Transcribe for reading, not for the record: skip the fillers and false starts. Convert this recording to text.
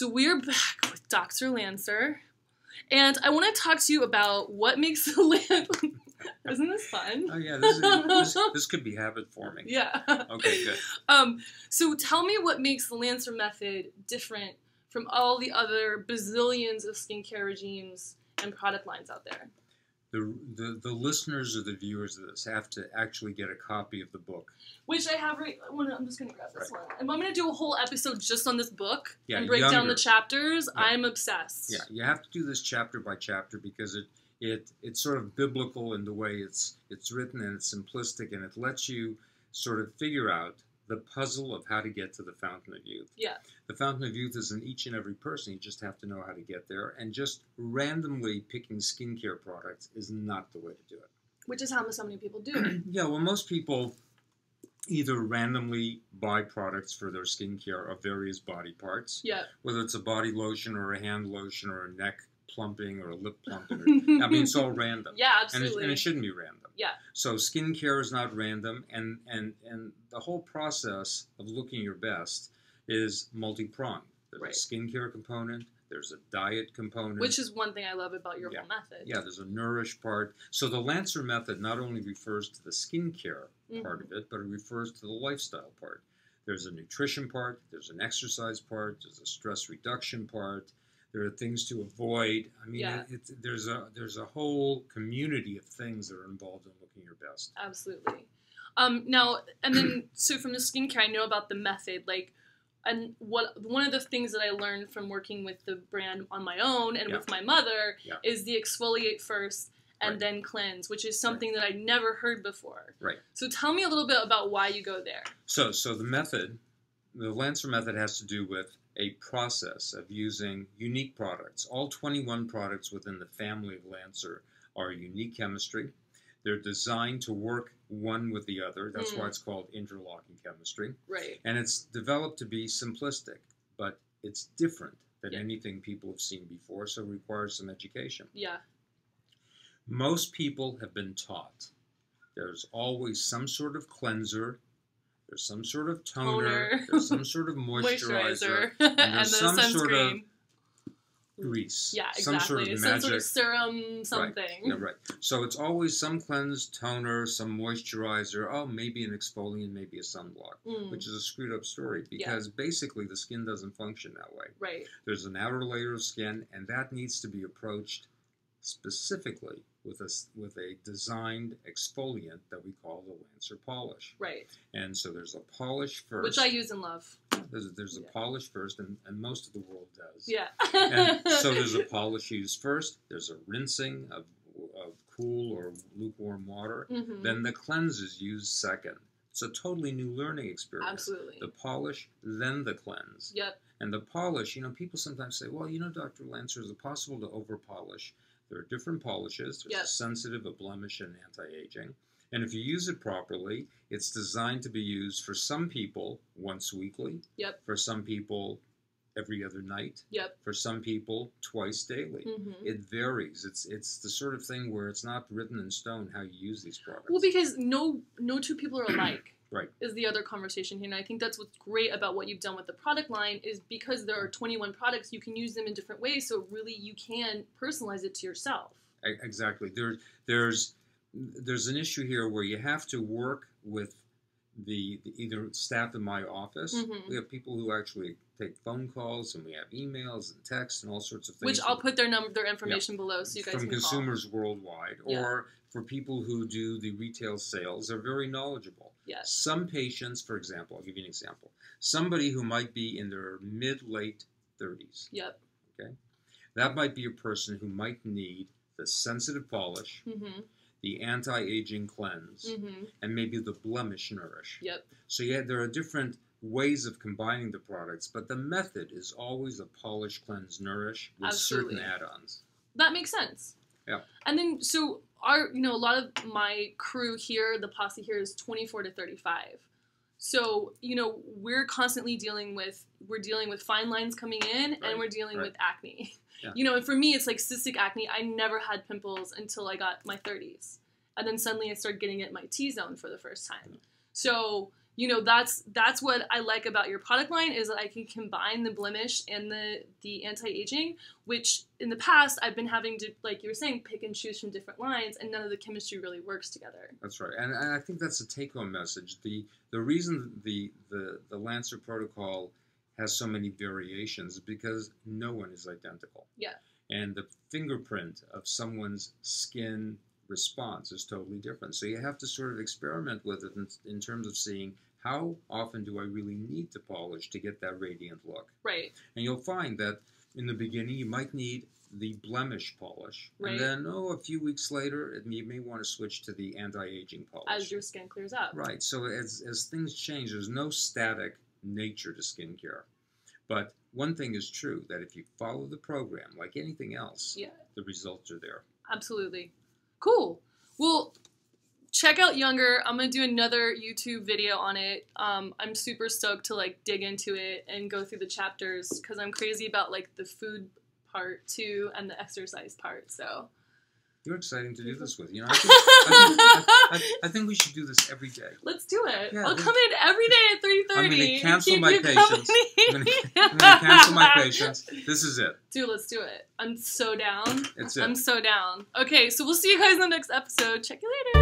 So we're back with Dr. Lancer, and I want to talk to you about what makes the lamp. Isn't this fun? Oh yeah, this could be habit forming. Yeah. Okay, good. So tell me what makes the Lancer method different from all the other bazillions of skincare regimes and product lines out there. The listeners or the viewers of this have to actually get a copy of the book. Which I have I'm just going to grab this one. And I'm going to do a whole episode just on this book and break down the chapters. Yeah. I'm obsessed. Yeah, you have to do this chapter by chapter because it's sort of biblical in the way it's written, and it's simplistic, and it lets you sort of figure out the puzzle of how to get to the fountain of youth. Yeah. The fountain of youth is in each and every person. You just have to know how to get there. And just randomly picking skincare products is not the way to do it. Which is how so many people do it. Yeah, well, most people either randomly buy products for their skincare of various body parts. Yeah. Whether it's a body lotion or a hand lotion or a neck plumping or a lip plumping. I mean, it's all random. Yeah, absolutely. And it shouldn't be random. Yeah. So skincare is not random, and the whole process of looking your best is multi-pronged. There's a skincare component, there's a diet component. Which is one thing I love about your whole method. Yeah, there's a nourish part. So the Lancer method not only refers to the skincare part of it, but it refers to the lifestyle part. There's a nutrition part, there's an exercise part, there's a stress reduction part. There are things to avoid. I mean, there's a whole community of things that are involved in looking your best. Absolutely. Now, and then, so from the skincare, I know about the method, and one of the things that I learned from working with the brand on my own and with my mother is the exfoliate first and then cleanse, which is something that I never heard before. Right. So tell me a little bit about why you go there. So the Lancer method has to do with a process of using unique products. All 21 products within the family of Lancer are unique chemistry. They're designed to work one with the other. That's why it's called interlocking chemistry. Right. And it's developed to be simplistic, but it's different than anything people have seen before, so it requires some education. Yeah. Most people have been taught there's always some sort of cleanser, there's some sort of toner. There's some sort of moisturizer, and there's some sort of grease. Yeah, exactly. Some sort of magic. Some sort of serum, something. Right. Yeah, right. So it's always some cleanse, toner, some moisturizer, maybe an exfoliant, maybe a sunblock, which is a screwed up story because basically the skin doesn't function that way. Right. There's an outer layer of skin, and that needs to be approached specifically with a designed exfoliant that we call the Lancer polish. Right. And so there's a polish first. Which I use and love. There's a polish first, and most of the world does. Yeah. And so there's a polish used first. There's a rinsing of cool or lukewarm water. Then the cleanse is used second. It's a totally new learning experience. Absolutely. The polish, then the cleanse. Yep. And the polish, people sometimes say, well, Dr. Lancer, is it possible to over-polish? There are different polishes. There's a sensitive, a blemish, and anti-aging. And if you use it properly, it's designed to be used for some people once weekly. Yep. For some people every other night. Yep. For some people twice daily. It varies. It's the sort of thing where it's not written in stone how you use these products. Well, because no two people are alike. Right. Is the other conversation here. And I think that's what's great about what you've done with the product line is because there are 21 products, you can use them in different ways. So really you can personalize it to yourself. Exactly. There's an issue here where you have to work with the either staff in my office. We have people who actually take phone calls, and we have emails and texts and all sorts of things. Which I'll put their information below so you guys can call. From consumers worldwide. Or for people who do the retail sales, they're very knowledgeable. Yes. Some patients, for example, I'll give you an example. Somebody who might be in their mid-late 30s. Yep. Okay? That might be a person who might need the sensitive polish, the anti-aging cleanse, and maybe the blemish nourish. Yep. So there are different ways of combining the products, but the method is always a polish, cleanse, nourish with certain add-ons. That makes sense. Yeah. And then, so a lot of my crew here, the posse here, is 24 to 35. So, we're constantly dealing with fine lines coming in, and we're dealing with acne. Yeah. And for me, it's like cystic acne. I never had pimples until I got my 30s. And then suddenly I started getting it in my T-zone for the first time. So, you know, that's what I like about your product line, is that I can combine the blemish and the anti-aging, which in the past I've been having to, like you were saying, pick and choose from different lines, and none of the chemistry really works together. That's right, and I think that's a take-home message. The reason the Lancer protocol has so many variations is because no one is identical. Yeah. And the fingerprint of someone's skin response is totally different. So you have to sort of experiment with it in terms of seeing how often do I really need to polish to get that radiant look. Right. And you'll find that in the beginning you might need the blemish polish. Right. And then, a few weeks later, you may want to switch to the anti-aging polish. As your skin clears up. Right. So as things change, there's no static nature to skincare. But one thing is true, that if you follow the program, like anything else, the results are there. Absolutely. Cool. Well, check out Younger. I'm going to do another YouTube video on it. I'm super stoked to, like, dig into it and go through the chapters, because I'm crazy about, like, the food part, too, and the exercise part, so... You're exciting to do this with. You know, I think we should do this every day. Let's do it. Yeah, I'll come in every day at 3:30. I'm going to cancel my patience. I'm going to cancel my patience. This is it. Dude, let's do it. I'm so down. It's it. I'm so down. Okay, so we'll see you guys in the next episode. Check you later.